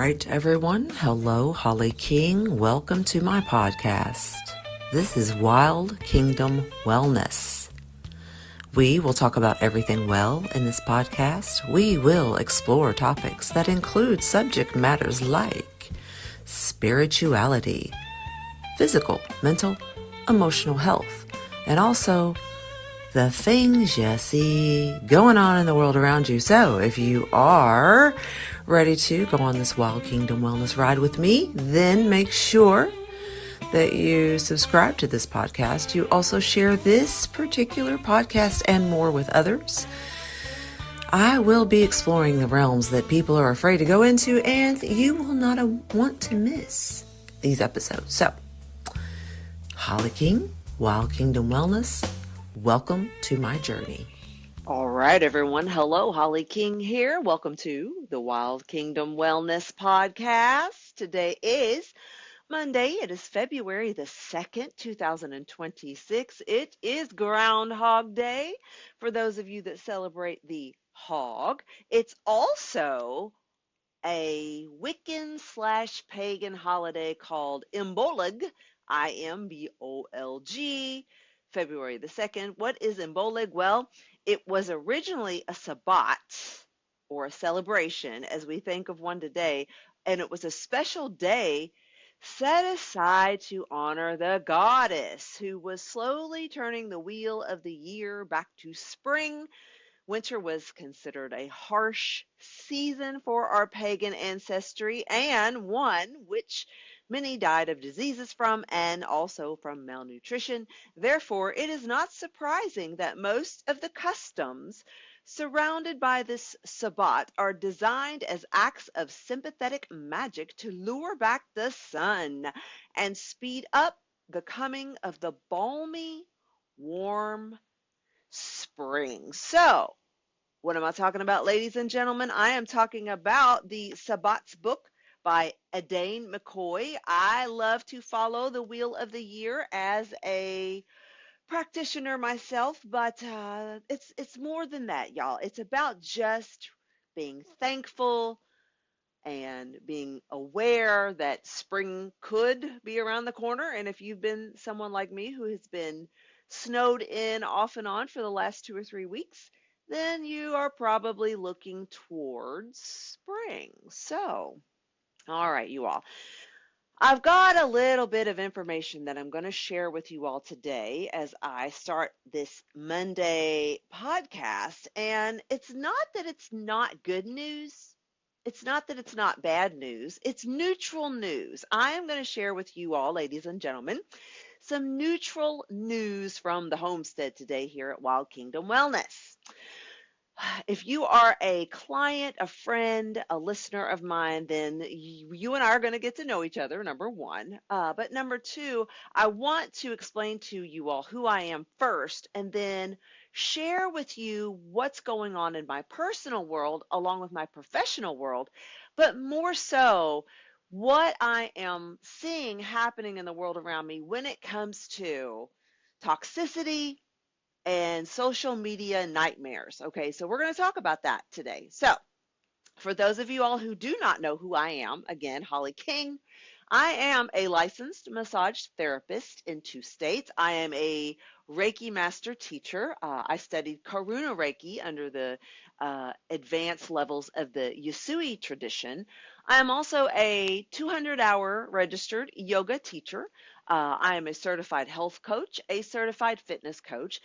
right, everyone. Hello, Holly King. Welcome to my podcast. This is Wild Kingdom Wellness. We will talk about everything well in this podcast. We will explore topics that include subject matters like spirituality, physical, mental, emotional health, and also the things you see going on in the world around you. So if you are ready to go on this Wild Kingdom Wellness ride with me, then make sure that you subscribe to this podcast. You also share this particular podcast and more with others. I will be exploring the realms that people are afraid to go into, and you will not want to miss these episodes. So, Holly King, Wild Kingdom Wellness, welcome to my journey. All right, everyone. Hello, Holly King here. Welcome to the Wild Kingdom Wellness Podcast. Today is Monday. It is February the 2nd, 2026. It is Groundhog Day for those of you that celebrate the hog. It's also a Wiccan/pagan holiday called Imbolc, Imbolg, February the 2nd. What is Imbolc? Well, it was originally a Sabbat, or a celebration, as we think of one today, and it was a special day set aside to honor the goddess who was slowly turning the wheel of the year back to spring. Winter was considered a harsh season for our pagan ancestry, and one which many died of diseases from and also from malnutrition. Therefore, it is not surprising that most of the customs surrounded by this Sabbat are designed as acts of sympathetic magic to lure back the sun and speed up the coming of the balmy, warm spring. So, what am I talking about, ladies and gentlemen? I am talking about the Sabbat's book by Adaine McCoy. I love to follow the wheel of the year as a practitioner myself, but it's more than that, y'all. It's about just being thankful and being aware that spring could be around the corner. And if you've been someone like me who has been snowed in off and on for the last 2 or 3 weeks, then you are probably looking towards spring. So, all right, you all. I've got a little bit of information that I'm going to share with you all today as I start this Monday podcast. And it's not that it's not good news. It's not that it's not bad news. It's neutral news. I am going to share with you all, ladies and gentlemen, some neutral news from the homestead today here at Wild Kingdom Wellness. If you are a client, a friend, a listener of mine, then you and I are going to get to know each other, number one. But number two, I want to explain to you all who I am first, and then share with you what's going on in my personal world along with my professional world, but more so what I am seeing happening in the world around me when it comes to toxicity and social media nightmares. Okay, so we're going to talk about that today. So, for those of you all who do not know who I am, again, Holly King, I am a licensed massage therapist in 2 states. I am a Reiki master teacher. I studied Karuna Reiki under the advanced levels of the Yusui tradition. I am also a 200-hour registered yoga teacher. I am a certified health coach, a certified fitness coach,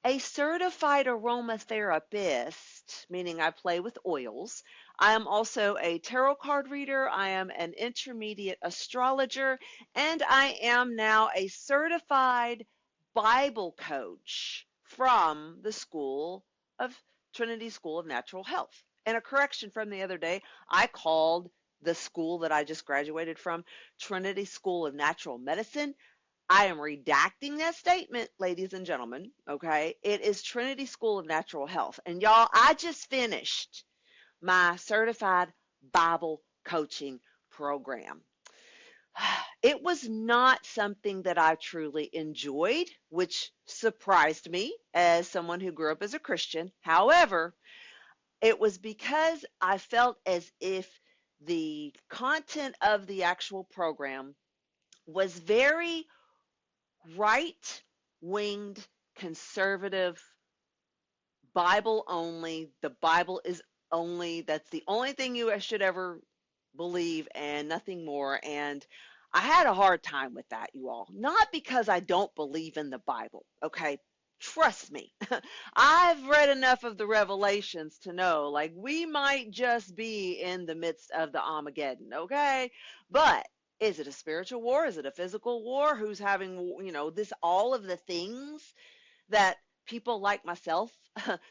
a certified aromatherapist, meaning I play with oils. I am also a tarot card reader. I am an intermediate astrologer, and I am now a certified Bible coach from the Trinity School of Natural Health. And a correction from the other day, I called the school that I just graduated from Trinity School of Natural Medicine. I am redacting that statement, ladies and gentlemen, okay? It is Trinity School of Natural Health. And y'all, I just finished my certified Bible coaching program. It was not something that I truly enjoyed, which surprised me as someone who grew up as a Christian. However, it was because I felt as if the content of the actual program was very right winged, conservative, Bible only. The Bible is only, that's the only thing you should ever believe and nothing more. And I had a hard time with that, you all. Not because I don't believe in the Bible, okay? Trust me. I've read enough of the Revelations to know, like, we might just be in the midst of the Armageddon, okay? But is it a spiritual war? Is it a physical war? Who's having, this, all of the things that people like myself,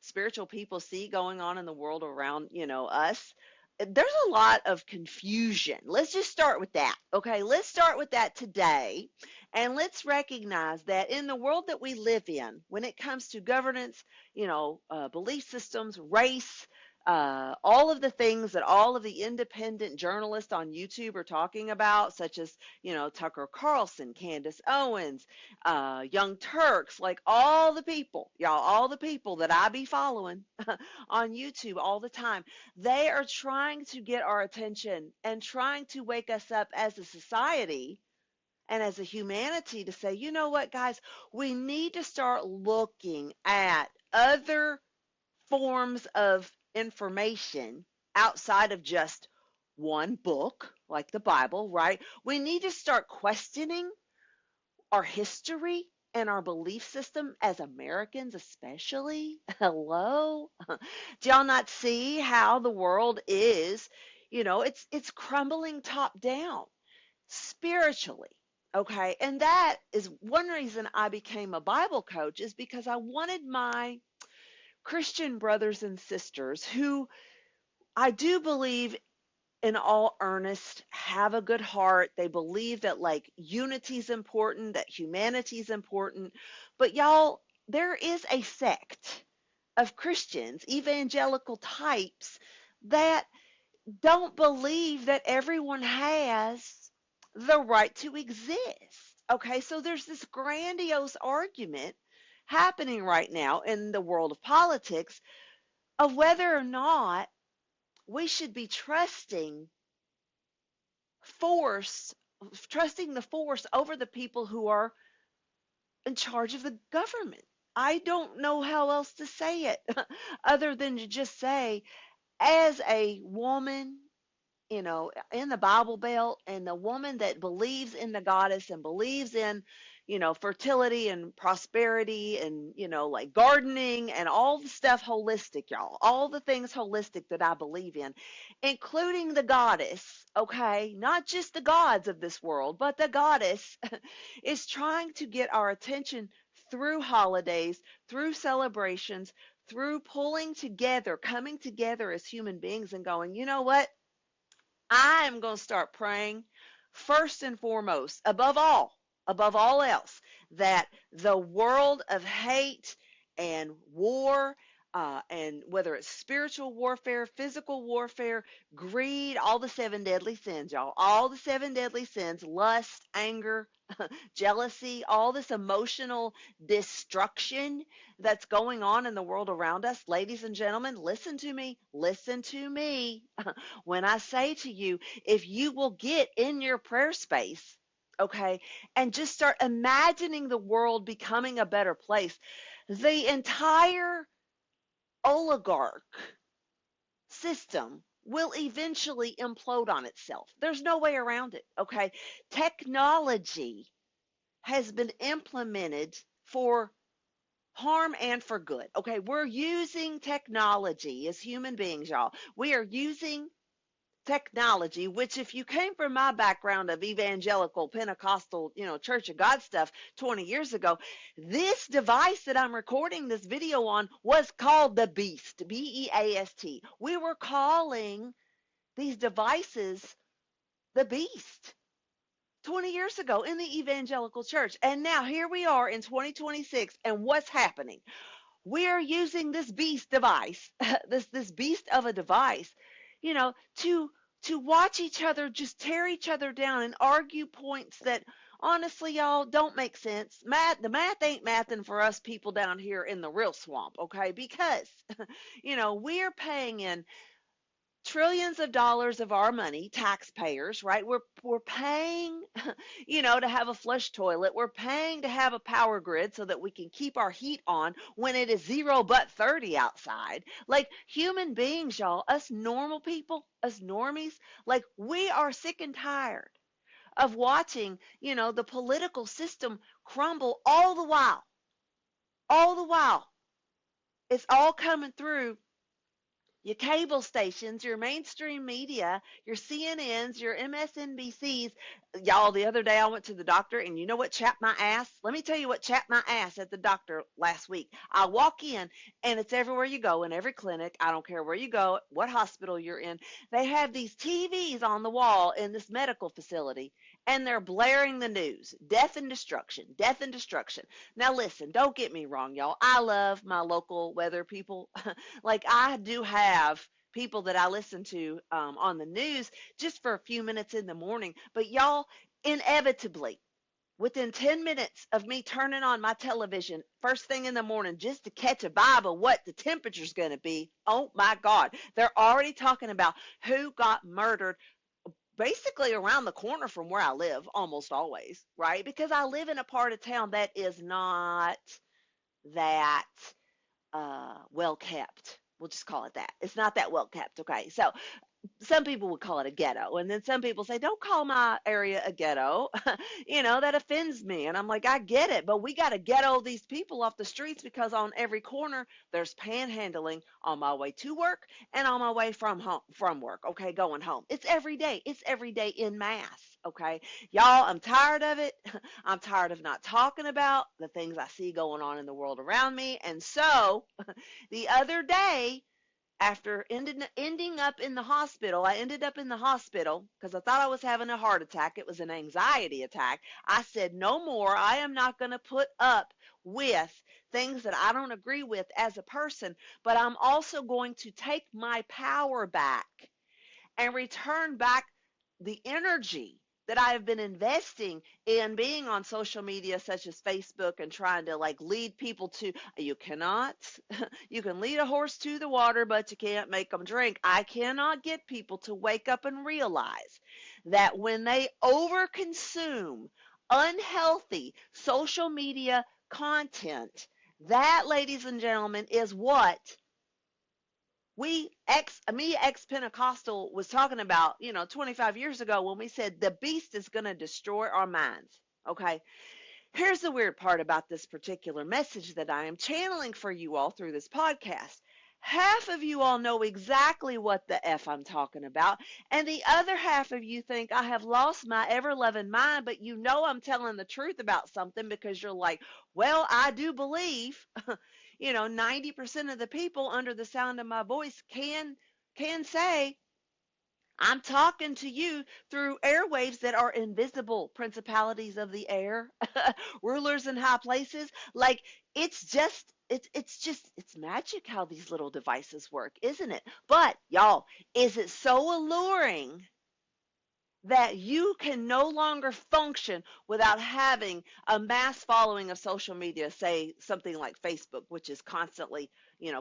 spiritual people, see going on in the world around, us. There's a lot of confusion. Let's just start with that. Okay, let's start with that today. And let's recognize that in the world that we live in, when it comes to governance, belief systems, race, all of the things that all of the independent journalists on YouTube are talking about, such as, Tucker Carlson, Candace Owens, Young Turks, like all the people, y'all, all the people that I be following on YouTube all the time, they are trying to get our attention and trying to wake us up as a society and as a humanity to say, you know what, guys, we need to start looking at other forms of information outside of just one book, like the Bible, right? We need to start questioning our history and our belief system as Americans, especially. Hello? Do y'all not see how the world is? It's crumbling top down spiritually. Okay. And that is one reason I became a Bible coach, is because I wanted my Christian brothers and sisters, who I do believe in all earnest have a good heart. They believe that, like, unity is important, that humanity is important. But y'all, there is a sect of Christians, evangelical types, that don't believe that everyone has the right to exist. Okay, so there's this grandiose argument happening right now in the world of politics of whether or not we should be force, trusting the force over the people who are in charge of the government. I don't know how else to say it other than to just say, as a woman, in the Bible Belt, and the woman that believes in the goddess and believes in, fertility and prosperity and, like gardening and all the stuff holistic, y'all, all the things holistic that I believe in, including the goddess, okay, not just the gods of this world, but the goddess is trying to get our attention through holidays, through celebrations, through pulling together, coming together as human beings and going, you know what? I am going to start praying first and foremost, above all else, that the world of hate and war, and whether it's spiritual warfare, physical warfare, greed, all the seven deadly sins, y'all, all the seven deadly sins, lust, anger, jealousy, all this emotional destruction that's going on in the world around us. Ladies and gentlemen, listen to me. Listen to me. When I say to you, if you will get in your prayer space, okay, and just start imagining the world becoming a better place, the entire oligarch system will eventually implode on itself. There's no way around it, okay? Technology has been implemented for harm and for good, okay? We're using technology as human beings, y'all. We are using technology, which, if you came from my background of evangelical, Pentecostal, Church of God stuff 20 years ago, this device that I'm recording this video on was called the Beast, Beast. We were calling these devices the Beast 20 years ago in the evangelical church. And now here we are in 2026, and what's happening? We are using this beast device, this beast of a device, to watch each other just tear each other down and argue points that honestly, y'all, don't make sense. The math ain't mathing for us people down here in the real swamp, okay? Because, we're paying in trillions of dollars of our money, taxpayers, right? We're paying, to have a flush toilet. We're paying to have a power grid so that we can keep our heat on when it is 0 but 30 outside. Like human beings, y'all, us normal people, us normies, like we are sick and tired of watching, the political system crumble all the while. It's all coming through your cable stations, your mainstream media, your CNNs, your MSNBCs. Y'all, the other day I went to the doctor, and you know what chapped my ass? Let me tell you what chapped my ass at the doctor last week. I walk in, and it's everywhere you go, in every clinic. I don't care where you go, what hospital you're in. They have these TVs on the wall in this medical facility, and they're blaring the news. Death and destruction, death and destruction. Now listen, don't get me wrong, y'all. I love my local weather people. Like I do have people that I listen to on the news just for a few minutes in the morning. But y'all, inevitably, within 10 minutes of me turning on my television first thing in the morning just to catch a vibe of what the temperature's going to be, oh my God, they're already talking about who got murdered basically around the corner from where I live almost always, right? Because I live in a part of town that is not that well kept. We'll just call it that. It's not that well kept. Okay. So some people would call it a ghetto. And then some people say, don't call my area a ghetto. That offends me. And I'm like, I get it, but we got to ghetto these people off the streets because on every corner there's panhandling on my way to work and on my way from work. Okay. Going home. It's every day. It's every day in mass. Okay. Y'all, I'm tired of it. I'm tired of not talking about the things I see going on in the world around me. And so the other day, after ending up in the hospital, I ended up in the hospital because I thought I was having a heart attack. It was an anxiety attack. I said, no more. I am not going to put up with things that I don't agree with as a person, but I'm also going to take my power back and return back the energy that I have been investing in being on social media such as Facebook and trying to like lead people to, you cannot, you can lead a horse to the water, but you can't make them drink. I cannot get people to wake up and realize that when they overconsume unhealthy social media content, that, ladies and gentlemen, is what me ex-Pentecostal was talking about, 25 years ago when we said the beast is going to destroy our minds. Okay. Here's the weird part about this particular message that I am channeling for you all through this podcast. Half of you all know exactly what the F I'm talking about, and the other half of you think I have lost my ever-loving mind, but I'm telling the truth about something because you're like, well, I do believe, 90% of the people under the sound of my voice can say, I'm talking to you through airwaves that are invisible, principalities of the air, rulers in high places. Like it's magic how these little devices work, isn't it? But y'all, is it so alluring that you can no longer function without having a mass following of social media, say something like Facebook, which is constantly,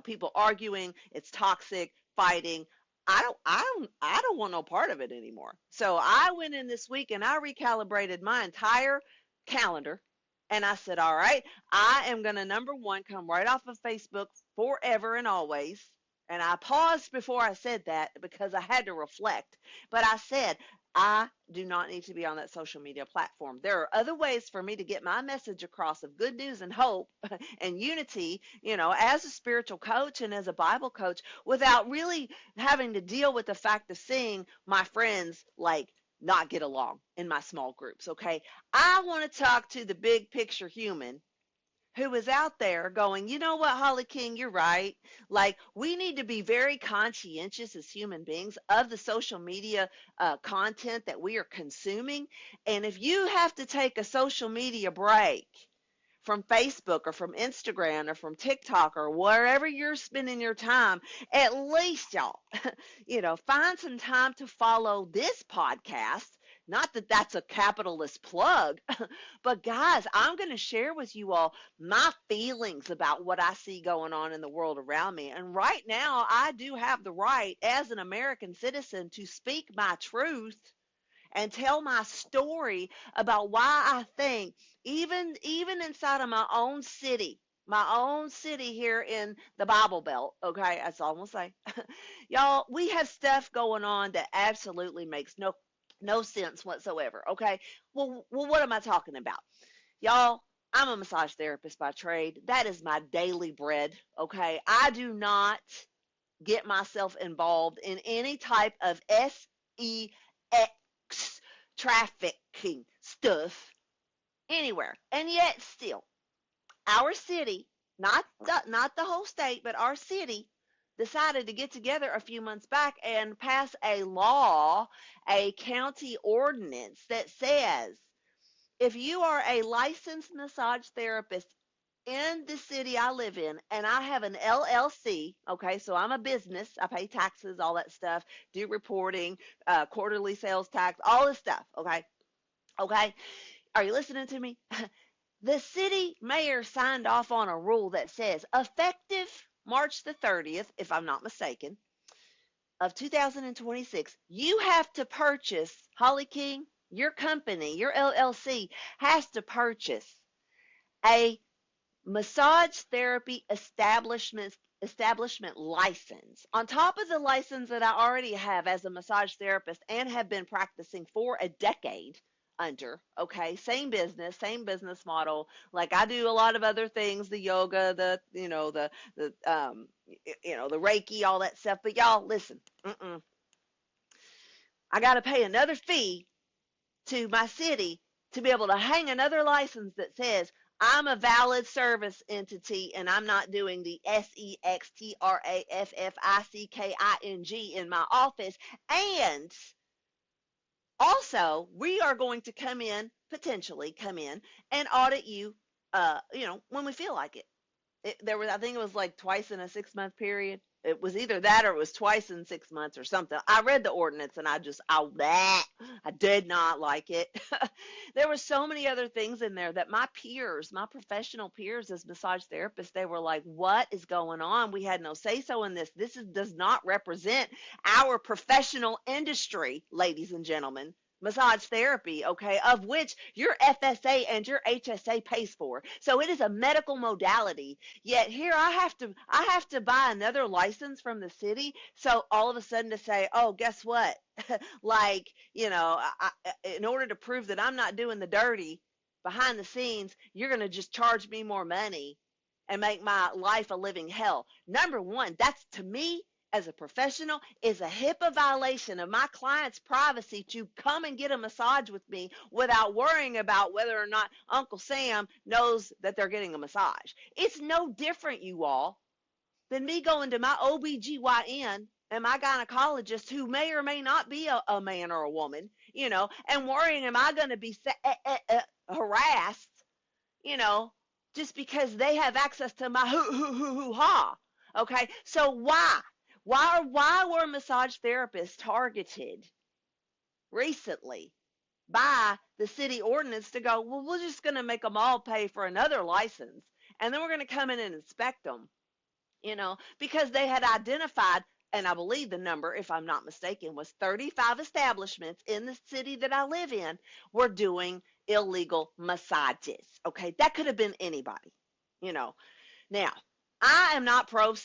people arguing, it's toxic, fighting. I don't want no part of it anymore. So I went in this week and I recalibrated my entire calendar. And I said, all right, I am going to, number one, come right off of Facebook forever and always. And I paused before I said that because I had to reflect. But I said, I do not need to be on that social media platform. There are other ways for me to get my message across of good news and hope and unity, as a spiritual coach and as a Bible coach without really having to deal with the fact of seeing my friends like not get along in my small groups. Okay. I want to talk to the big picture human who is out there going, you know what, Holly King, you're right. Like, we need to be very conscientious as human beings of the social media content that we are consuming. And if you have to take a social media break from Facebook or from Instagram or from TikTok or wherever you're spending your time, at least y'all, find some time to follow this podcast Not that that's a capitalist plug, but guys, I'm going to share with you all my feelings about what I see going on in the world around me. And right now, I do have the right as an American citizen to speak my truth and tell my story about why I think even inside of my own city here in the Bible Belt, okay, that's all I'm gonna say. Y'all, we have stuff going on that absolutely makes no sense whatsoever, okay? Well, what am I talking about? Y'all, I'm a massage therapist by trade. That is my daily bread, okay? I do not get myself involved in any type of sex trafficking stuff anywhere. And yet still, our city, not the whole state, but our city decided to get together a few months back and pass a law, a county ordinance that says if you are a licensed massage therapist in the city I live in, and I have an LLC, okay, so I'm a business, I pay taxes, all that stuff, do reporting, quarterly sales tax, all this stuff, okay, okay, are you listening to me? The city mayor signed off on a rule that says effective March the 30th, if I'm not mistaken, of 2026, you have to purchase, Holly King, your company, your LLC has to purchase a massage therapy establishment license on top of the license that I already have as a massage therapist and have been practicing for a decade under. Okay, same business model. Like I do a lot of other things, the yoga, the Reiki, all that stuff. But y'all, listen, I got to pay another fee to my city to be able to hang another license that says I'm a valid service entity and I'm not doing the SEXTRAFFICKING in my office. And also, we are going to potentially come in and audit you, when we feel like it. I think it was like twice in a 6-month period. It was either that or it was twice in 6 months or something. I read the ordinance and I did not like it. There were so many other things in there that my professional peers as massage therapists, they were like, what is going on? We had no say so in this. Does not represent our professional industry, ladies and gentlemen. Massage therapy, okay, of which your FSA and your HSA pays for. So it is a medical modality. Yet here I have to buy another license from the city. So all of a sudden to say, oh, guess what? Like, in order to prove that I'm not doing the dirty behind the scenes, you're going to just charge me more money and make my life a living hell. Number one, that's, to me, as a professional, is a HIPAA violation of my client's privacy to come and get a massage with me without worrying about whether or not Uncle Sam knows that they're getting a massage. It's no different, you all, than me going to my OBGYN and my gynecologist, who may or may not be a man or a woman, and worrying, am I going to be harassed, just because they have access to my hoo-ha. Okay, so why? Why were massage therapists targeted recently by the city ordinance to go, well, we're just going to make them all pay for another license, and then we're going to come in and inspect them, because they had identified, and I believe the number, if I'm not mistaken, was 35 establishments in the city that I live in were doing illegal massages. Okay, that could have been anybody, Now, I am not pro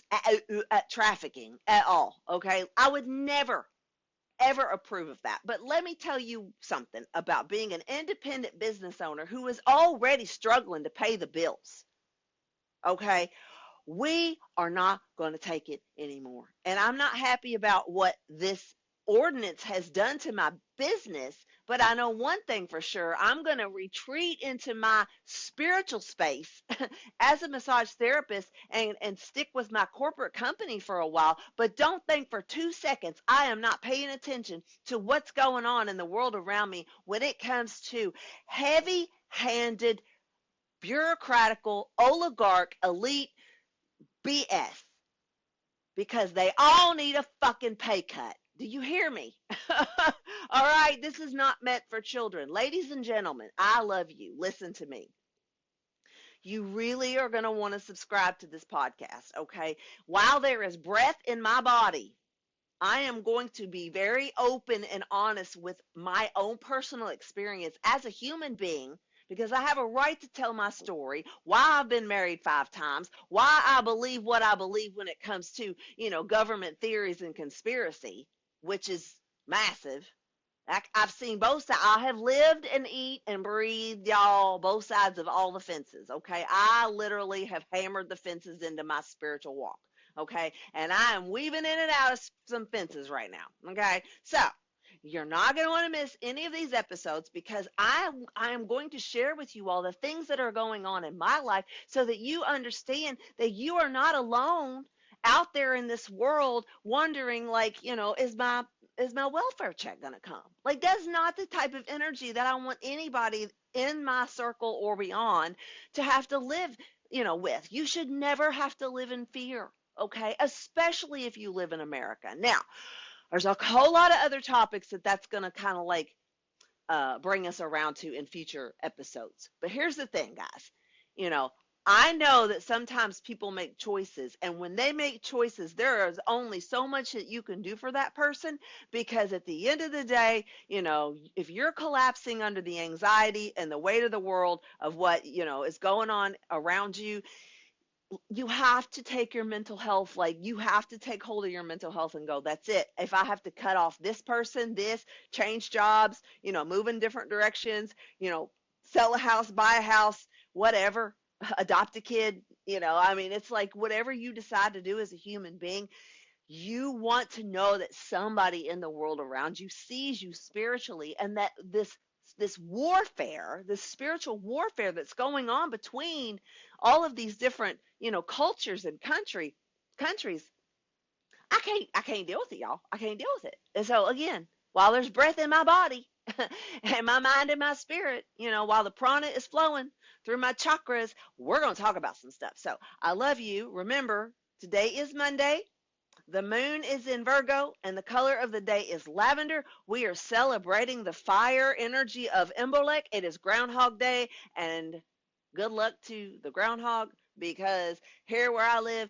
trafficking at all, okay? I would never, ever approve of that. But let me tell you something about being an independent business owner who is already struggling to pay the bills, okay? We are not going to take it anymore. And I'm not happy about what this ordinance has done to my business, but I know one thing for sure. I'm going to retreat into my spiritual space as a massage therapist and stick with my corporate company for a while. But don't think for 2 seconds I am not paying attention to what's going on in the world around me when it comes to heavy-handed, bureaucratical, oligarch, elite BS. Because they all need a fucking pay cut. Do you hear me? All right, this is not meant for children. Ladies and gentlemen, I love you. Listen to me. You really are going to want to subscribe to this podcast, okay? While there is breath in my body, I am going to be very open and honest with my own personal experience as a human being, because I have a right to tell my story, why I've been married 5 times, why I believe what I believe when it comes to, government theories and conspiracy, which is massive. I've seen both sides. I have lived and eat and breathed, y'all, both sides of all the fences, okay? I literally have hammered the fences into my spiritual walk, okay? And I am weaving in and out of some fences right now, okay? So you're not going to want to miss any of these episodes, because I am going to share with you all the things that are going on in my life so that you understand that you are not alone out there in this world wondering, like, is my welfare check going to come? Like, that's not the type of energy that I want anybody in my circle or beyond to have to live, with. You should never have to live in fear, okay? Especially if you live in America. Now, there's a whole lot of other topics that's going to kind of like bring us around to in future episodes. But here's the thing, guys. I know that sometimes people make choices, and when they make choices, there is only so much that you can do for that person, because at the end of the day, if you're collapsing under the anxiety and the weight of the world of what, is going on around you, you have to take your mental health, like, you have to take hold of your mental health and go, that's it. If I have to cut off this person, change jobs, move in different directions, sell a house, buy a house, whatever, adopt a kid, it's like whatever you decide to do as a human being, you want to know that somebody in the world around you sees you spiritually, and that this warfare, this spiritual warfare that's going on between all of these different, cultures and countries, I can't deal with it, y'all. I can't deal with it. And so again, while there's breath in my body and my mind and my spirit, while the prana is flowing through my chakras, we're going to talk about some stuff. So I love you. Remember, today is Monday. The moon is in Virgo, and the color of the day is lavender. We are celebrating the fire energy of Imbolc. It is Groundhog Day, and good luck to the groundhog, because here where I live,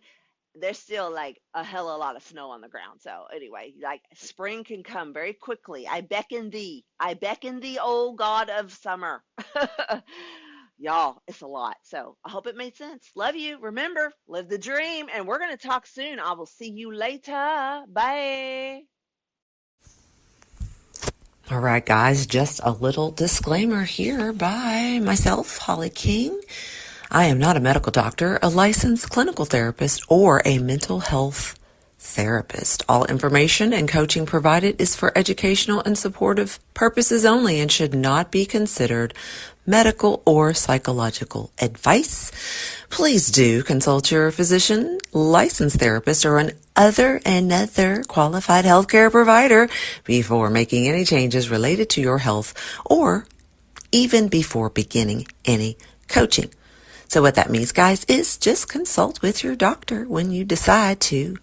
there's still like a hell of a lot of snow on the ground. So anyway, like, spring can come very quickly. I beckon thee, old god of summer. Y'all, it's a lot. So I hope it made sense. Love you. Remember, live the dream, and we're going to talk soon. I will see you later. Bye. All right, guys, just a little disclaimer here by myself, Holly King. I am not a medical doctor, a licensed clinical therapist, or a mental health therapist. All information and coaching provided is for educational and supportive purposes only and should not be considered medical or psychological advice. Please do consult your physician, licensed therapist, or another qualified healthcare provider before making any changes related to your health, or even before beginning any coaching. So what that means, guys, is just consult with your doctor when you decide to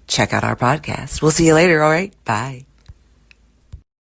check out our podcast. We'll see you later, all right? Bye.